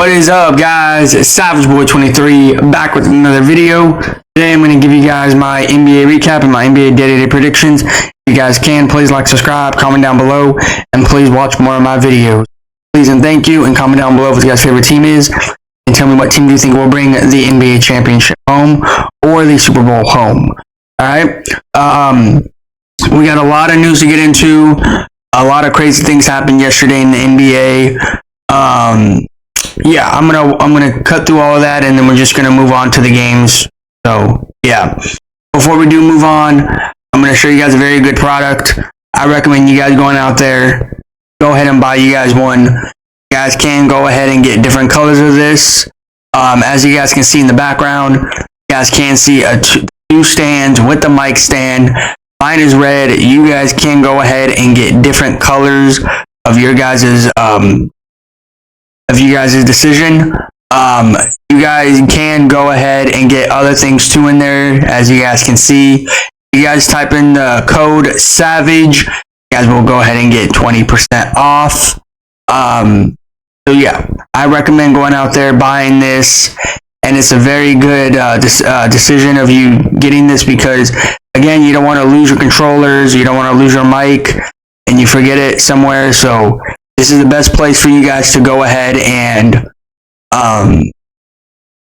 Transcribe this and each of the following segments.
What is up, guys? It's Savage Boy 23 back with another video. Today I'm going to give you guys my NBA recap and my NBA day-to-day predictions. If you guys can, please like, subscribe, comment down below, and please watch more of my videos. Please and thank you, and comment down below what your guys' favorite team is, and tell me what team do you think will bring the NBA championship home or the Super Bowl home. Alright? We got a lot of news to get into. A lot of crazy things happened yesterday in the NBA. Yeah, I'm gonna cut through all of that, and then we're just gonna move on to the games. So yeah, before we do move on, I'm gonna show you guys a very good product. I recommend you guys going out there, go ahead and buy you guys one. You guys can go ahead and get different colors of this. As you guys can see in the background, you guys can see two stands with the mic stand. Mine is red. You guys can go ahead and get different colors of your guys' decision. You guys can go ahead and get other things too in there, as you guys can see. You guys type in the code SAVAGE, you guys will go ahead and get 20% off. So yeah, I recommend going out there buying this, and it's a very good decision of you getting this because, again, you don't want to lose your controllers, you don't want to lose your mic, and you forget it somewhere. So this is the best place for you guys to go ahead and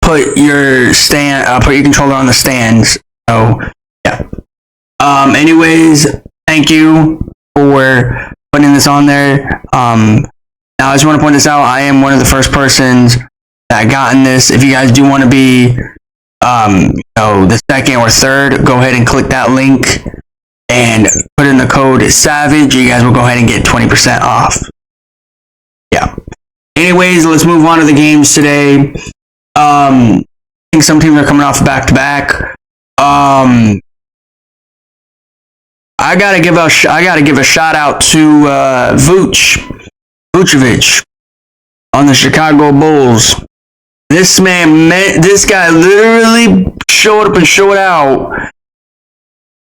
put your controller on the stands. So yeah. Anyways, thank you for putting this on there. Now I just want to point this out. I am one of the first persons that gotten this. If you guys do want to be the second or third, go ahead and click that link and put in the code SAVAGE. You guys will go ahead and get 20% off. Yeah. Anyways, let's move on to the games today. I think some teams are coming off back-to-back. I gotta give a shout out to Vucevic on the Chicago Bulls. This guy literally showed up and showed out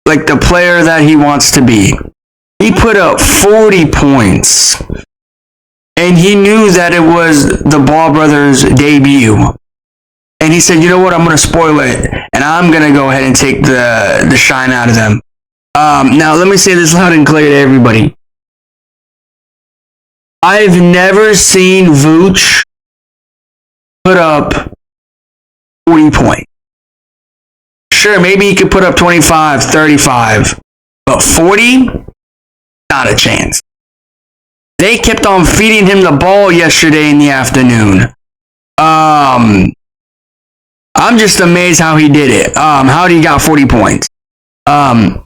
like the player that he wants to be. He put up 40 points. And he knew that it was the Ball brothers' debut. And he said, you know what, I'm going to spoil it. And I'm going to go ahead and take the shine out of them. Now, let me say this loud and clear to everybody. I've never seen Vooch put up 40 points. Sure, maybe he could put up 25, 35. But 40? Not a chance. They kept on feeding him the ball yesterday in the afternoon. I'm just amazed how he did it. How he got 40 points. Not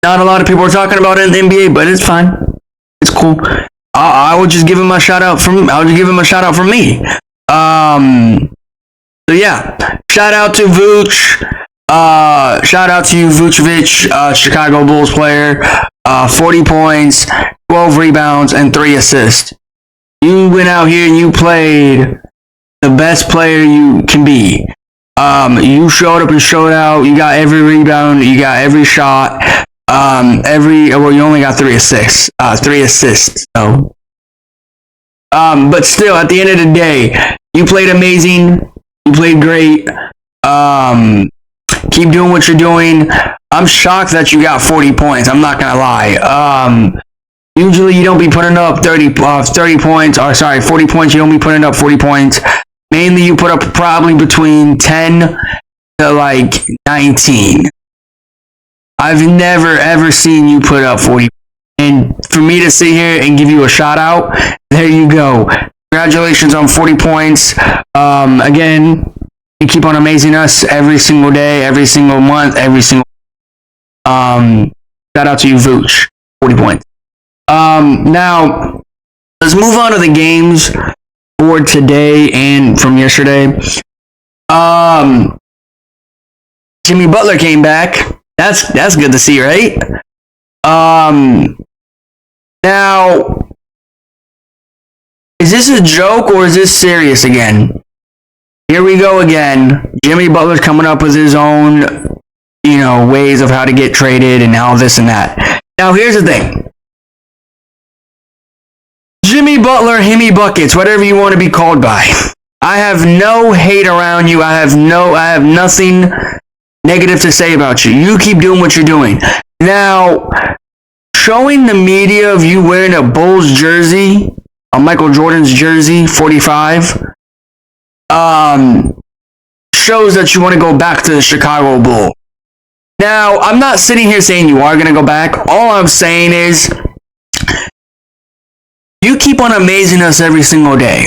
a lot of people are talking about it in the NBA, but it's fine. It's cool. I would just give him a shout out from me. So yeah, shout out to Vooch. Shout out to you, Vucevic, Chicago Bulls player. 40 points, 12 rebounds, and 3 assists. You went out here and you played the best player you can be. You showed up and showed out. You got every rebound. You got every shot. You only got 3 assists. 3 assists. So, but still, at the end of the day, you played amazing. You played great. Keep doing what you're doing. I'm shocked that you got 40 points. I'm not going to lie. Usually you don't be putting up 40 points. You don't be putting up 40 points. Mainly you put up probably between 10 to like 19. I've never ever seen you put up 40. And for me to sit here and give you a shout out, there you go. Congratulations on 40 points. Again, you keep on amazing us every single day, every single month, shout out to you, Vooch. 40 points. Now, let's move on to the games for today and from yesterday. Jimmy Butler came back. That's good to see, right? Now, is this a joke or is this serious again? Here we go again. Jimmy Butler's coming up with his own, ways of how to get traded and all this and that. Now, here's the thing. Jimmy Butler, Himmy Buckets, whatever you want to be called by. I have no hate around you. I have nothing negative to say about you. You keep doing what you're doing. Now, showing the media of you wearing a Bulls jersey, a Michael Jordan's jersey, 45, shows that you want to go back to the Chicago Bull. Now, I'm not sitting here saying you are going to go back. All I'm saying is, you keep on amazing us every single day.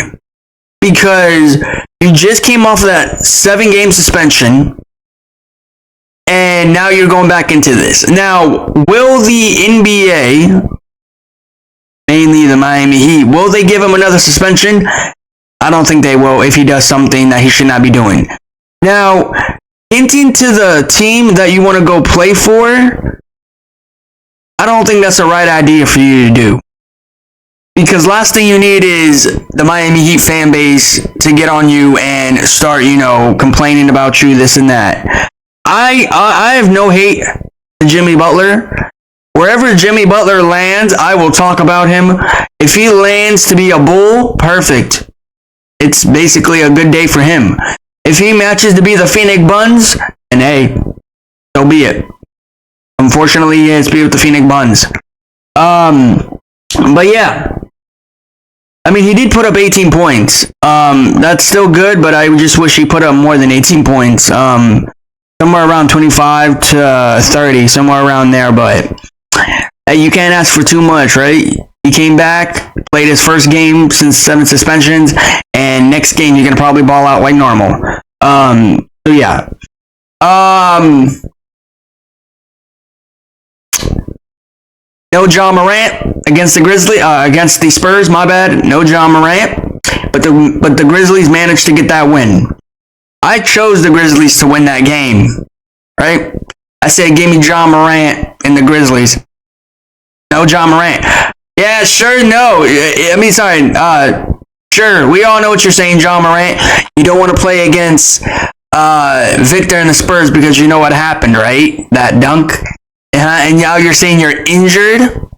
Because you just came off of that 7-game suspension, and now you're going back into this. Now, will the NBA, mainly the Miami Heat, will they give him another suspension? I don't think they will if he does something that he should not be doing. Now, hinting to the team that you want to go play for, I don't think that's the right idea for you to do. Because last thing you need is the Miami Heat fan base to get on you and start, complaining about you, this and that. I have no hate to Jimmy Butler. Wherever Jimmy Butler lands, I will talk about him. If he lands to be a Bull, perfect. It's basically a good day for him. If he matches to be the Phoenix Buns, and hey, so be it. Unfortunately, he has to be with the Phoenix Buns. But yeah. I mean, he did put up 18 points. That's still good, but I just wish he put up more than 18 points. Somewhere around 25 to 30, somewhere around there, but you can't ask for too much, right? He came back, played his first game since 7 suspensions, and next game you're going to probably ball out like normal. So yeah. No Ja Morant against the Spurs, my bad. No Ja Morant. But the Grizzlies managed to get that win. I chose the Grizzlies to win that game. Right? I said give me Ja Morant and the Grizzlies. No Ja Morant. Yeah, sure, no. Sure, we all know what you're saying, Ja Morant. You don't want to play against Victor and the Spurs because you know what happened, right? That dunk. And now you're saying you're injured?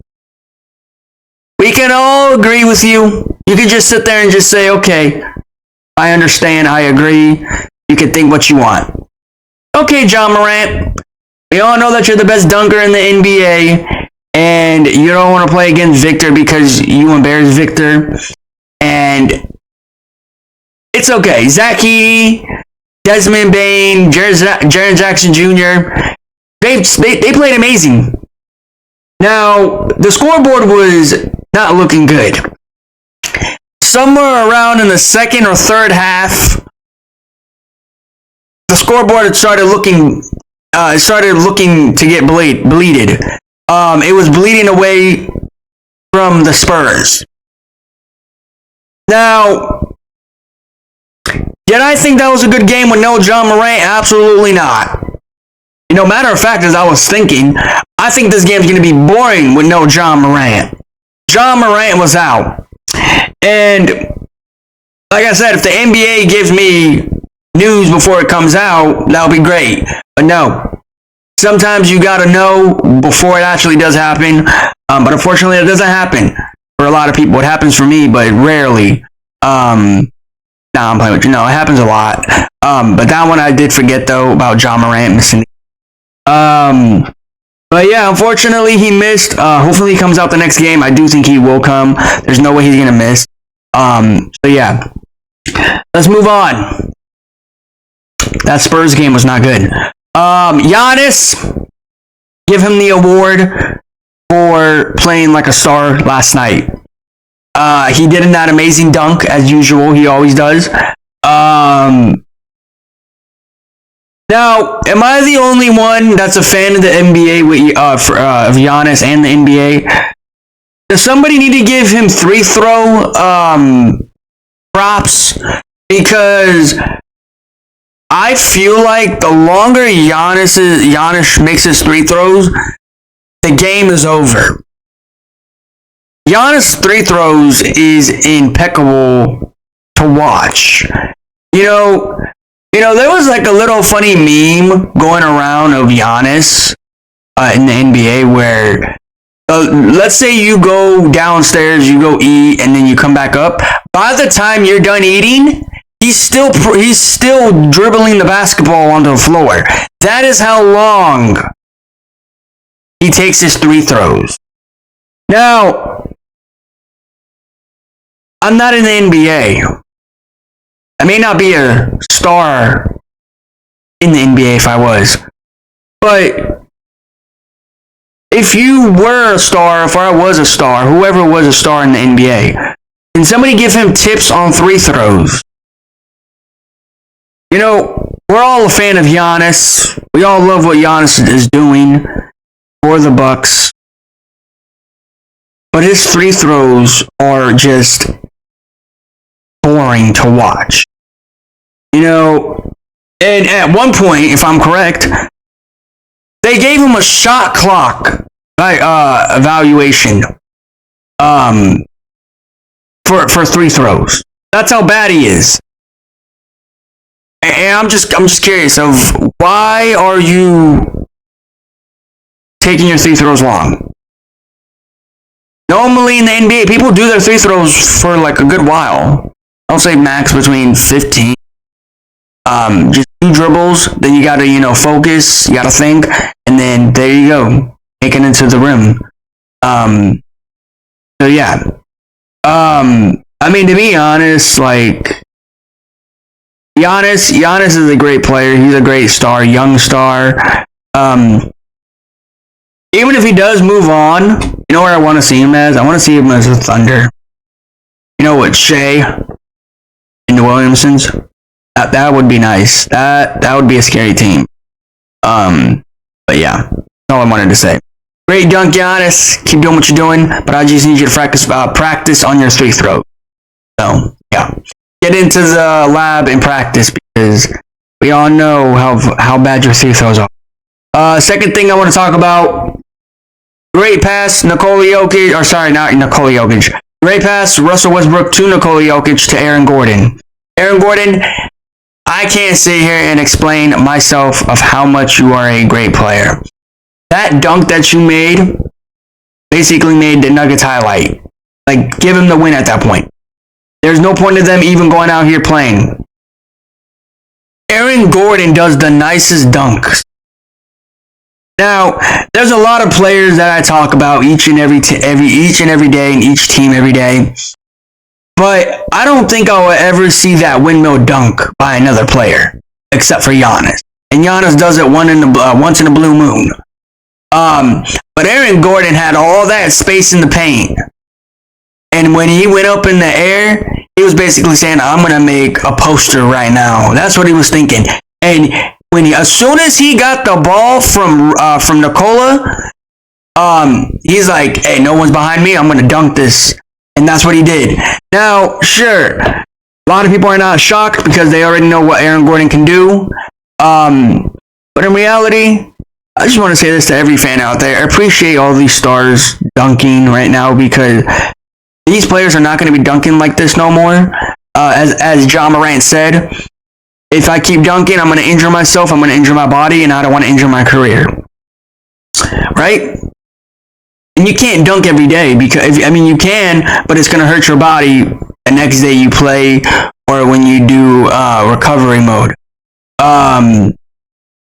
We can all agree with you. You can just sit there and just say, okay, I understand, I agree. You can think what you want. Okay, Ja Morant, we all know that you're the best dunker in the NBA, and you don't want to play against Victor because you embarrassed Victor. And it's okay. Zach Edey, Desmond Bane, Jaren Jackson Jr., They played amazing. Now, the scoreboard was not looking good. Somewhere around in the second or third half, the scoreboard started looking to get bleeded. It was bleeding away from the Spurs. Now, did I think that was a good game with no Ja Morant? Absolutely not. Matter of fact, as I was thinking, I think this game's going to be boring with no Ja Morant. Ja Morant was out. And, like I said, if the NBA gives me news before it comes out, that'll be great. But no. Sometimes you got to know before it actually does happen. But unfortunately, it doesn't happen for a lot of people. It happens for me, but rarely. I'm playing with you. No, it happens a lot. But that one I did forget, though, about Ja Morant missing. But yeah, unfortunately he missed. Hopefully he comes out the next game. I do think he will come. There's no way he's gonna miss. So yeah. Let's move on. That Spurs game was not good. Giannis, give him the award for playing like a star last night. He did that amazing dunk as usual. He always does. Now, am I the only one that's a fan of the NBA of Giannis and the NBA? Does somebody need to give him free throw props? Because I feel like the longer Giannis makes his free throws, the game is over. Giannis' free throws is impeccable to watch. There was like a little funny meme going around of Giannis in the NBA where let's say you go downstairs, you go eat, and then you come back up. By the time you're done eating, he's still dribbling the basketball onto the floor. That is how long he takes his 3 throws. Now, I'm not in the NBA. I may not be a star in the NBA if I was. But if you were a star, if I was a star, whoever was a star in the NBA, can somebody give him tips on 3 throws? You know, we're all a fan of Giannis. We all love what Giannis is doing for the Bucks. But his 3 throws are just boring to watch. You know, and at one point, if I'm correct, they gave him a shot clock evaluation for 3 throws. That's how bad he is. And I'm just curious of why are you taking your 3 throws long? Normally in the NBA, people do their 3 throws for like a good while. I'll say max between 15. Just 2 dribbles, then you gotta, focus, you gotta think, and then there you go, make it into the rim. So yeah. I mean, to be honest, like, Giannis is a great player. He's a great star, young star. Even if he does move on, you know where I want to see him as? I want to see him as a Thunder. You know what, Shea and the Williamsons? That would be nice. That would be a scary team. But yeah, that's all I wanted to say. Great dunk, Giannis. Keep doing what you're doing, but I just need you to practice on your 3 throws. So yeah, get into the lab and practice because we all know how bad your 3 throws are. Second thing I want to talk about. Great pass, Nikola Jokic, or sorry, not Nikola Jokic. Great pass, Russell Westbrook to Nikola Jokic to Aaron Gordon. Aaron Gordon, I can't sit here and explain myself of how much you are a great player. That dunk that you made basically made the Nuggets highlight. Like, give him the win at that point. There's no point in them even going out here playing. Aaron Gordon does the nicest dunks. Now, there's a lot of players that I talk about each and every day, and each team every day. But I don't think I'll ever see that windmill dunk by another player, except for Giannis. And Giannis does it once in a blue moon. But Aaron Gordon had all that space in the paint. And when he went up in the air, he was basically saying, I'm going to make a poster right now. That's what he was thinking. And as soon as he got the ball from Nikola, he's like, hey, no one's behind me. I'm going to dunk this. And that's what he did. Now, sure, a lot of people are not shocked because they already know what Aaron Gordon can do. But in reality, I just want to say this to every fan out there. I appreciate all these stars dunking right now because these players are not going to be dunking like this no more. As Ja Morant said, if I keep dunking, I'm going to injure myself, I'm going to injure my body, and I don't want to injure my career. Right? And you can't dunk every day because, you can, but it's going to hurt your body the next day you play or when you do recovery mode.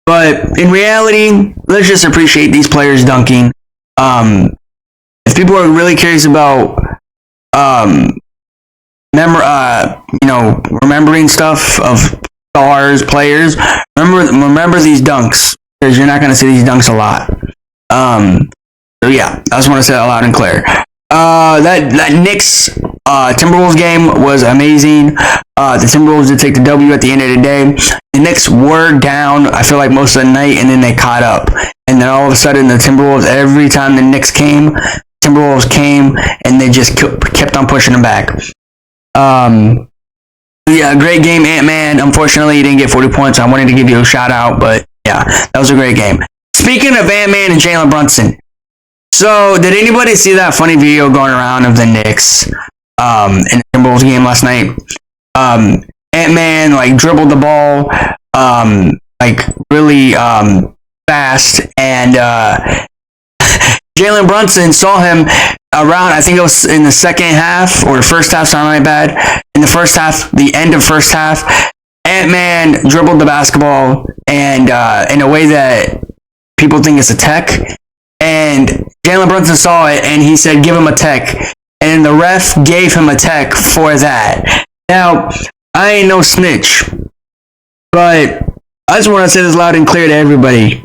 But in reality, let's just appreciate these players dunking. If people are really curious about remembering stuff of stars, players, remember these dunks because you're not going to see these dunks a lot. So yeah, I just want to say that loud and clear. That Knicks Timberwolves game was amazing. The Timberwolves did take the W at the end of the day. The Knicks were down, I feel like, most of the night, and then they caught up. And then all of a sudden, the Timberwolves, every time the Knicks came, Timberwolves came, and they just kept on pushing them back. Yeah, great game, Ant-Man. Unfortunately, you didn't get 40 points. I wanted to give you a shout out, but yeah, that was a great game. Speaking of Ant-Man and Jalen Brunson, so did anybody see that funny video going around of the Knicks in the Timberwolves game last night? Ant-Man dribbled the ball really fast, and Jalen Brunson saw him around, I think it was in the second half or first half, sorry, my bad. In the first half, the end of first half, Ant-Man dribbled the basketball and in a way that people think it's a tech. And Jalen Brunson saw it and he said, give him a tech. And the ref gave him a tech for that. Now, I ain't no snitch, but I just want to say this loud and clear to everybody.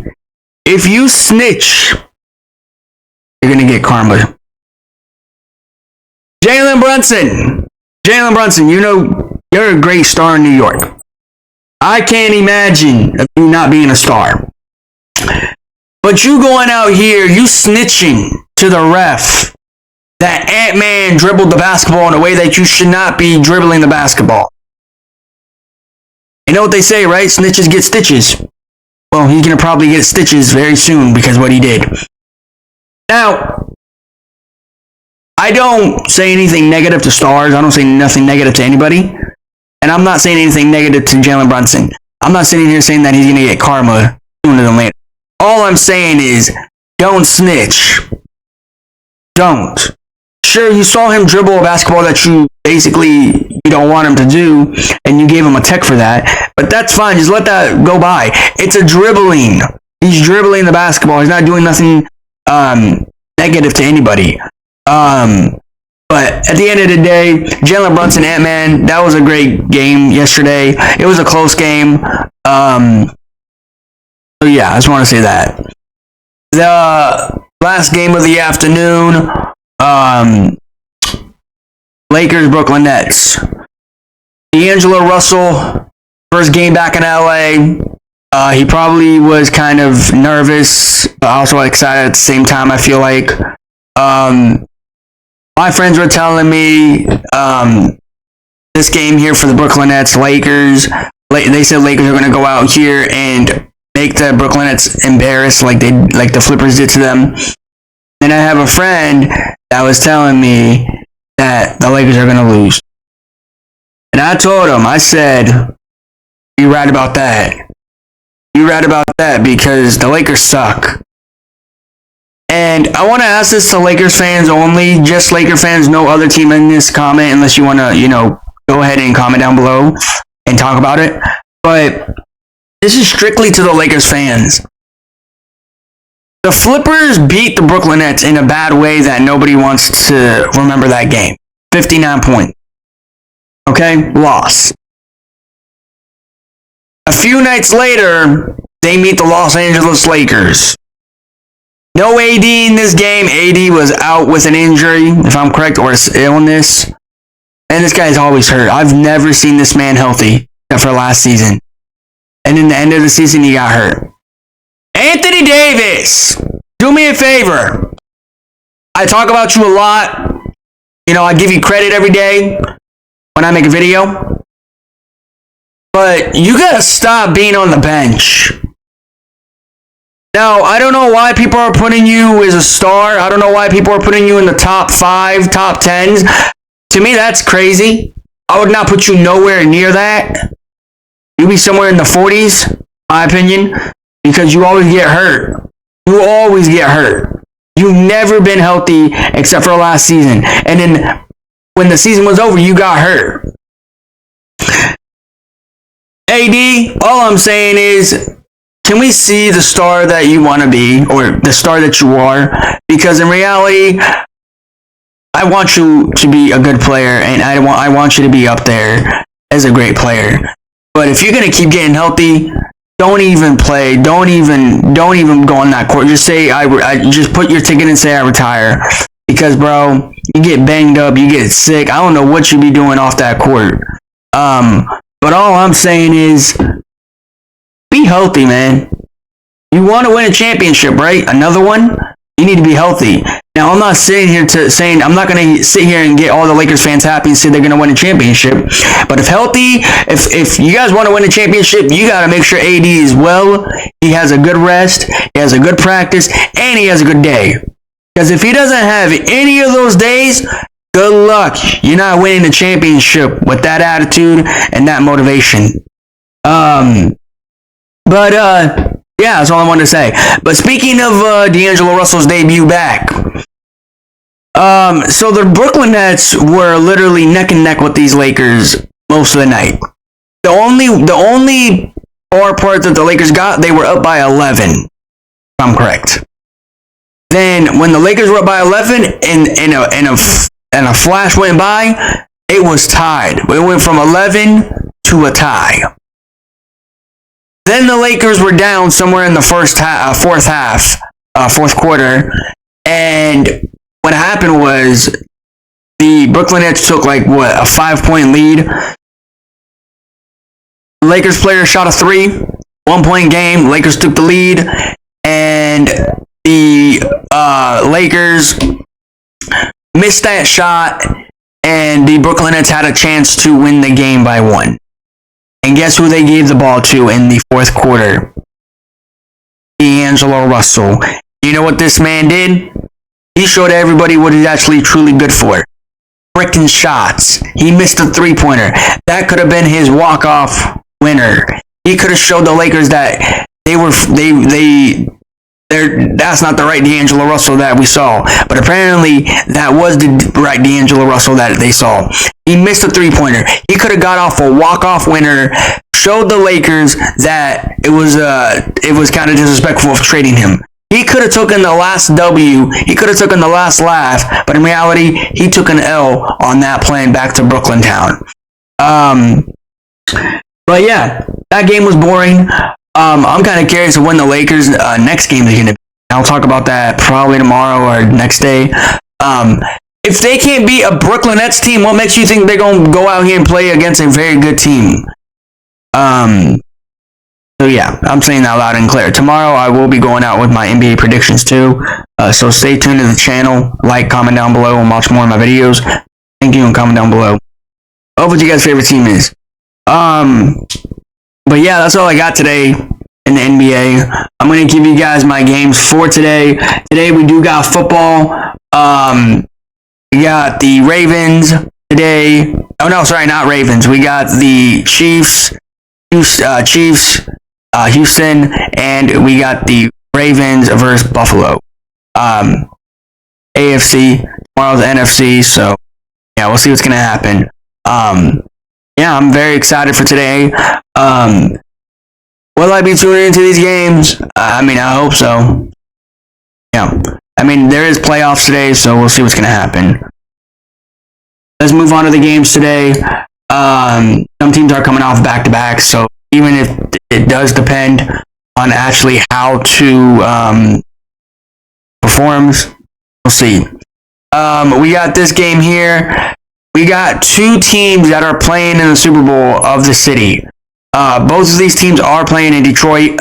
If you snitch, you're going to get karma. Jalen Brunson, you know, you're a great star in New York. I can't imagine you not being a star. But you going out here, you snitching to the ref that Ant-Man dribbled the basketball in a way that you should not be dribbling the basketball. You know what they say, right? Snitches get stitches. Well, he's going to probably get stitches very soon because of what he did. Now, I don't say anything negative to stars. I don't say nothing negative to anybody. And I'm not saying anything negative to Jalen Brunson. I'm not sitting here saying that he's going to get karma sooner than later. All I'm saying is, don't snitch. Don't. Sure, you saw him dribble a basketball that you don't want him to do, and you gave him a tech for that. But that's fine. Just let that go by. It's a dribbling. He's dribbling the basketball. He's not doing nothing negative to anybody. But at the end of the day, Jalen Brunson, Ant-Man, that was a great game yesterday. It was a close game. So yeah, I just want to say that. The last game of the afternoon, Lakers, Brooklyn Nets. D'Angelo Russell, first game back in LA. He probably was kind of nervous, but also excited at the same time, I feel like. My friends were telling me this game here for the Brooklyn Nets, Lakers, they said Lakers are going to go out here and make the Brooklyn Nets embarrassed like the Flippers did to them. Then I have a friend that was telling me that the Lakers are going to lose. And I told him, I said, you're right about that. You're right about that because the Lakers suck. And I want to ask this to Lakers fans only, just Laker fans, no other team in this comment, unless you want to, go ahead and comment down below and talk about it. But this is strictly to the Lakers fans. The Flippers beat the Brooklyn Nets in a bad way that nobody wants to remember that game. 59 points. Okay? Loss. A few nights later, they meet the Los Angeles Lakers. No AD in this game. AD was out with an injury, if I'm correct, or illness. And this guy's always hurt. I've never seen this man healthy except for last season. And in the end of the season, he got hurt. Anthony Davis, do me a favor. I talk about you a lot. I give you credit every day when I make a video. But you gotta stop being on the bench. Now, I don't know why people are putting you as a star. I don't know why people are putting you in the top 5, top 10s. To me, that's crazy. I would not put you nowhere near that. You'd be somewhere in the 40s, my opinion, because you always get hurt. You always get hurt. You've never been healthy except for last season. And then when the season was over, you got hurt. AD, all I'm saying is, can we see the star that you want to be, or the star that you are? Because in reality, I want you to be a good player, and I want you to be up there as a great player. But if you're gonna keep getting healthy, don't even play. Don't even go on that court. Just say I just put your ticket and say I retire. Because bro, you get banged up, you get sick. I don't know what you be doing off that court. But all I'm saying is, be healthy, man. You want to win a championship, right? Another one? You need to be healthy. Now, I'm not sitting here I'm not going to sit here and get all the Lakers fans happy and say they're going to win a championship. But if you guys want to win a championship, you got to make sure AD is well. He has a good rest. He has a good practice. And he has a good day. Because if he doesn't have any of those days, good luck. You're not winning the championship with that attitude and that motivation. yeah, that's all I wanted to say. But speaking of D'Angelo Russell's debut back, so the Brooklyn Nets were literally neck and neck with these Lakers most of the night. The only far part that the Lakers got, they were up by 11, if I'm correct. Then when the Lakers were up by 11 and a flash went by, it was tied. It went from 11 to a tie. Then the Lakers were down somewhere in the fourth quarter, and what happened was the Brooklyn Nets took a 5-point lead. Lakers player shot a 3, 1-point game. Lakers took the lead, and the Lakers missed that shot, and the Brooklyn Nets had a chance to win the game by 1. And guess who they gave the ball to in the fourth quarter? D'Angelo Russell. You know what this man did? He showed everybody what he's actually truly good for. Freaking shots. He missed a 3-pointer. That could have been his walk-off winner. He could have showed the Lakers that that's not the right D'Angelo Russell that we saw. But apparently, that was the right D'Angelo Russell that they saw. He missed a 3-pointer. He could have got off a walk-off winner, showed the Lakers that it was kind of disrespectful of trading him. He could have taken the last W. He could have taken the last laugh. But in reality, he took an L on that plane back to Brooklyn town. But yeah, that game was boring. I'm kind of curious of when the Lakers' next game is going to be. I'll talk about that probably tomorrow or next day. If they can't beat a Brooklyn Nets team, what makes you think they're going to go out here and play against a very good team? So yeah, I'm saying that loud and clear. Tomorrow I will be going out with my NBA predictions too. So stay tuned to the channel. Like, comment down below, and watch more of my videos. Thank you, and comment down below. What you guys' favorite team is. But yeah, that's all I got today in the NBA. I'm going to give you guys my games for today. Today we do got football. We got the Ravens today. Oh no, sorry, not Ravens. We got the Chiefs, Houston, and we got the Ravens versus Buffalo. AFC, tomorrow's NFC, so yeah, we'll see what's going to happen. Yeah, I'm very excited for today. Will I be tuning into these games? I hope so. Yeah. There is playoffs today, so we'll see what's going to happen. Let's move on to the games today. Some teams are coming off back-to-back, so even if it does depend on actually how to performs, we'll see. We got this game here. We got two teams that are playing in the Super Bowl of the city. Both of these teams are playing in Detroit.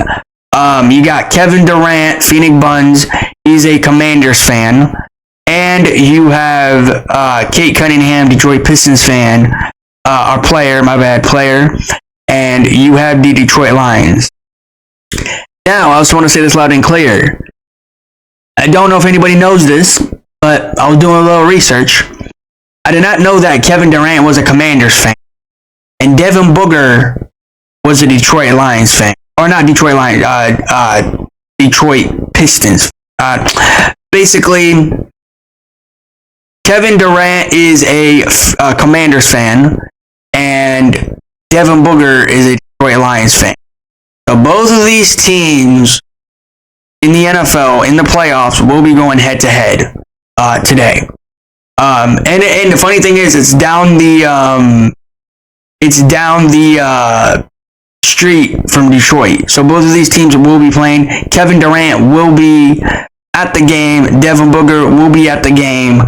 You got Kevin Durant, Phoenix Suns. He's a Commanders fan. And you have Kate Cunningham, Detroit Pistons fan. Player. And you have the Detroit Lions. Now, I also want to say this loud and clear. I don't know if anybody knows this, but I was doing a little research. I did not know that Kevin Durant was a Commanders fan. And Devin Booker was a Detroit Lions fan. Or not Detroit Lions, Detroit Pistons. Basically, Kevin Durant is a Commanders fan, and Devin Booker is a Detroit Lions fan. So both of these teams in the NFL, in the playoffs, will be going head-to-head today. And the funny thing is, it's down the street from Detroit. So both of these teams will be playing. Kevin Durant will be at the game. Devin Booker will be at the game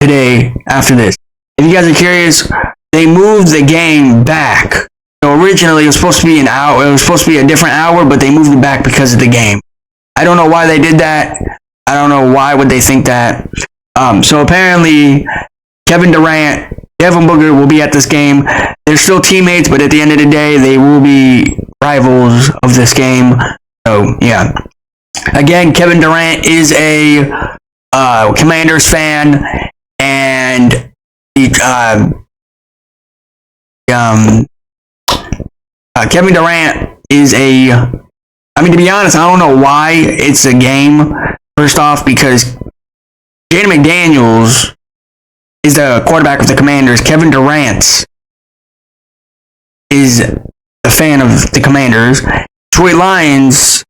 today after this. If you guys are curious, they moved the game back. So originally it was supposed to be an hour. It was supposed to be a different hour, but they moved it back because of the game. I don't know why they did that. I don't know why would they think that. So apparently, Kevin Durant, Devin Booker will be at this game. They're still teammates, but at the end of the day, they will be rivals of this game. So, yeah. Again, Kevin Durant is a Commanders fan, and Kevin Durant is a I mean, to be honest, I don't know why it's a game. First off, because Jaden McDaniels is the quarterback of the Commanders. Kevin Durant is a fan of the Commanders. Detroit Lions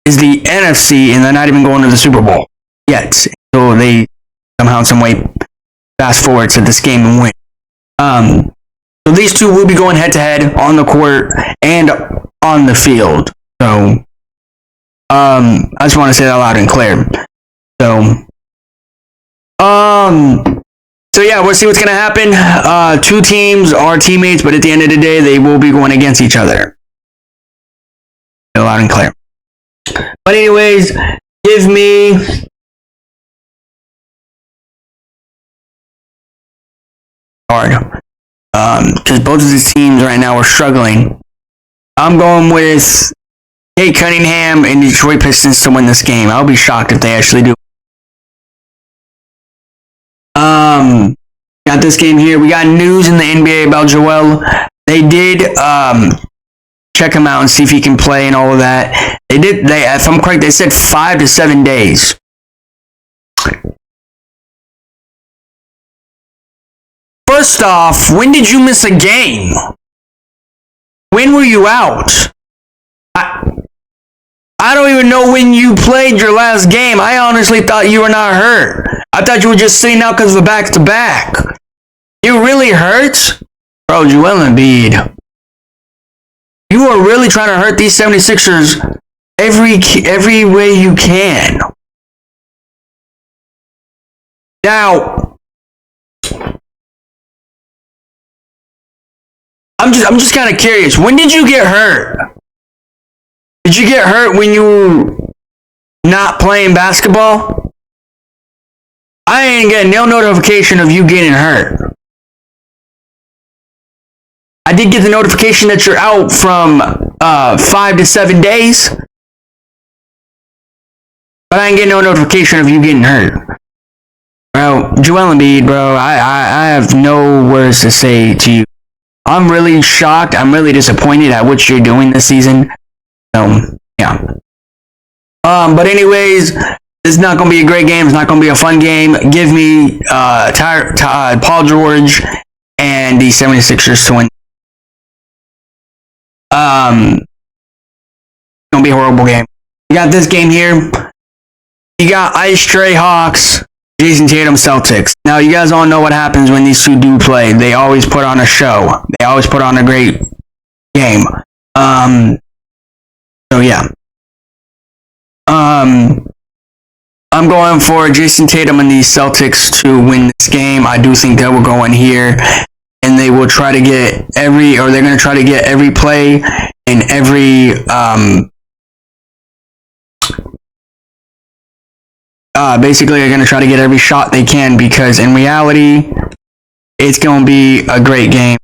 is the NFC, and they're not even going to the Super Bowl yet. So they somehow, some way, fast forward to this game and win. So these two will be going head to head on the court and on the field. So I just want to say that loud and clear. So yeah, we'll see what's gonna happen. Two teams are teammates, but at the end of the day, they will be going against each other. Loud and clear. But anyways, give me hard. Because both of these teams right now are struggling. I'm going with Cade Cunningham and Detroit Pistons to win this game. I'll be shocked if they actually do. Got this game here. We got news in the NBA about Joel. They did check him out and see if he can play and all of that. If I'm correct, they said 5 to 7 days. First off, when did you miss a game? When were you out? I don't even know when you played your last game. I honestly thought you were not hurt. I thought you were just sitting out because of the back-to-back. You really hurt? Bro, Joel Embiid. You are really trying to hurt these 76ers every way you can. Now, I'm just kind of curious. When did you get hurt? Did you get hurt when you were not playing basketball? I ain't getting no notification of you getting hurt. I did get the notification that you're out from 5 to 7 days, but I ain't getting no notification of you getting hurt. Bro, Joel Embiid, bro, I have no words to say to you. I'm really shocked. I'm really disappointed at what you're doing this season. Yeah. But anyways, this is not going to be a great game. It's not going to be a fun game. Give me Paul George and the 76ers to win. It's going to be a horrible game. You got this game here. You got Ice Trae Hawks, Jason Tatum Celtics. Now, you guys all know what happens when these two do play. They always put on a show. They always put on a great game. So, yeah. I'm going for Jason Tatum and the Celtics to win this game. I do think they will go in here and they will try to get they're going to try to get every play and every, basically they're going to try to get every shot they can, because in reality, it's going to be a great game.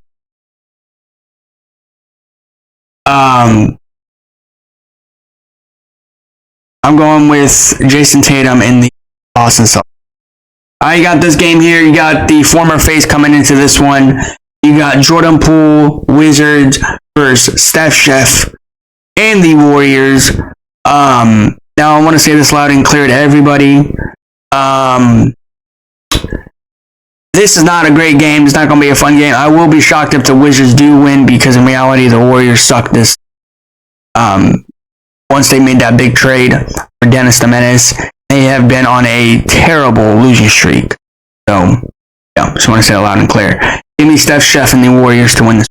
I'm going with Jason Tatum and the Boston Celtics. You got this game here. You got the former face coming into this one. You got Jordan Poole, Wizards versus Steph Chef and the Warriors. Now I want to say this loud and clear to everybody. This is not a great game. It's not going to be a fun game. I will be shocked if the Wizards do win, because in reality, the Warriors suck this. Once they made that big trade for Dennis the Menace, they have been on a terrible losing streak. So, yeah, just want to say it loud and clear. Give me Steph Chef and the Warriors to win this.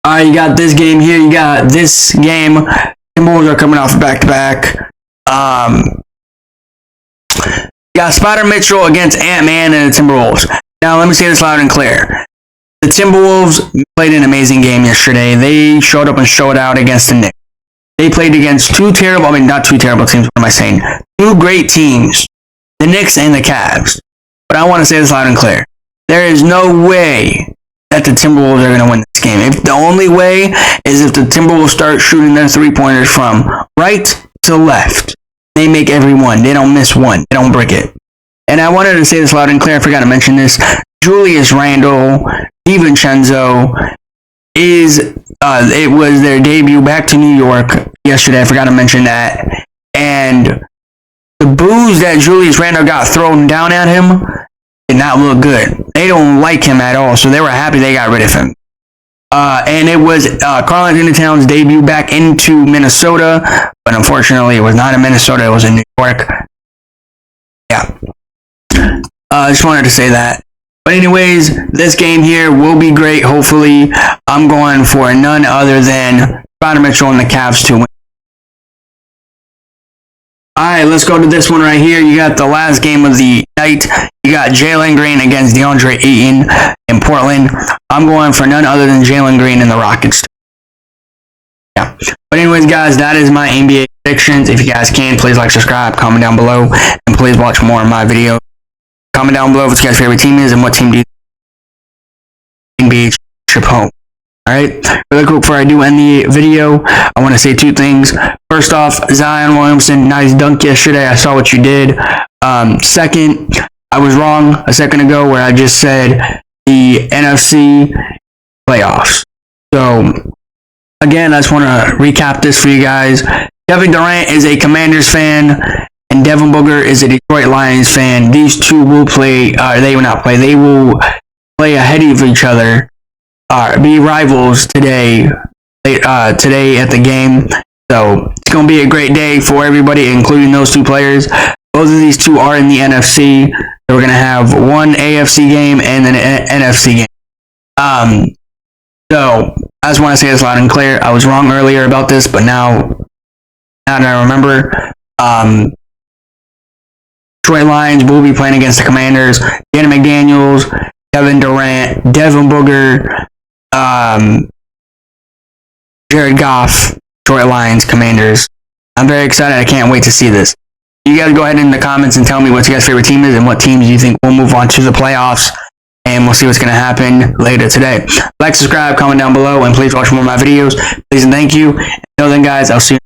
Alright, you got this game here. You got this game. Timberwolves are coming off back-to-back. You got Spider Mitchell against Ant-Man and the Timberwolves. Now, let me say this loud and clear. The Timberwolves played an amazing game yesterday. They showed up and showed out against the Knicks. They played against not two terrible teams, what am I saying? Two great teams, the Knicks and the Cavs. But I want to say this loud and clear. There is no way that the Timberwolves are going to win this game. If the only way is if the Timberwolves start shooting their three-pointers from right to left. They make every one. They don't miss one. They don't break it. And I wanted to say this loud and clear. I forgot to mention this. Julius Randle, DiVincenzo, it was their debut back to New York yesterday. I forgot to mention that. And the boos that Julius Randle got thrown down at him did not look good. They don't like him at all, so they were happy they got rid of him. And it was Karl-Anthony Towns' debut back into Minnesota, but unfortunately it was not in Minnesota, it was in New York. Yeah. I just wanted to say that. But anyways, this game here will be great, hopefully. I'm going for none other than Donovan Mitchell and the Cavs to win. Alright, let's go to this one right here. You got the last game of the night. You got Jalen Green against DeAndre Ayton in Portland. I'm going for none other than Jalen Green and the Rockets. Yeah. But anyways, guys, that is my NBA predictions. If you guys can, please like, subscribe, comment down below, and please watch more of my videos. Comment down below what your guys' favorite team is and what team do you think NBA trip home. Alright, really quick before I do end the video, I want to say two things. First off, Zion Williamson, nice dunk yesterday. I saw what you did. Second, I was wrong a second ago where I just said the NFC playoffs. So, again, I just want to recap this for you guys. Kevin Durant is a Commanders fan, and Devin Booker is a Detroit Lions fan. These two will play, they will not play, they will play ahead of each other. Be rivals today at the game. So it's going to be a great day for everybody, including those two players. Both of these two are in the NFC. So we're going to have one AFC game and then an NFC game. So I just want to say this loud and clear. I was wrong earlier about this, but now that I remember, Detroit Lions will be playing against the Commanders. Jaden McDaniels, Kevin Durant, Devin Booker, Jared Goff, Detroit Lions, Commanders. I'm very excited. I can't wait to see this. You guys go ahead in the comments and tell me what your guys' favorite team is and what teams you think will move on to the playoffs. And we'll see what's going to happen later today. Like, subscribe, comment down below, and please watch more of my videos. Please and thank you. Until then, guys, I'll see you.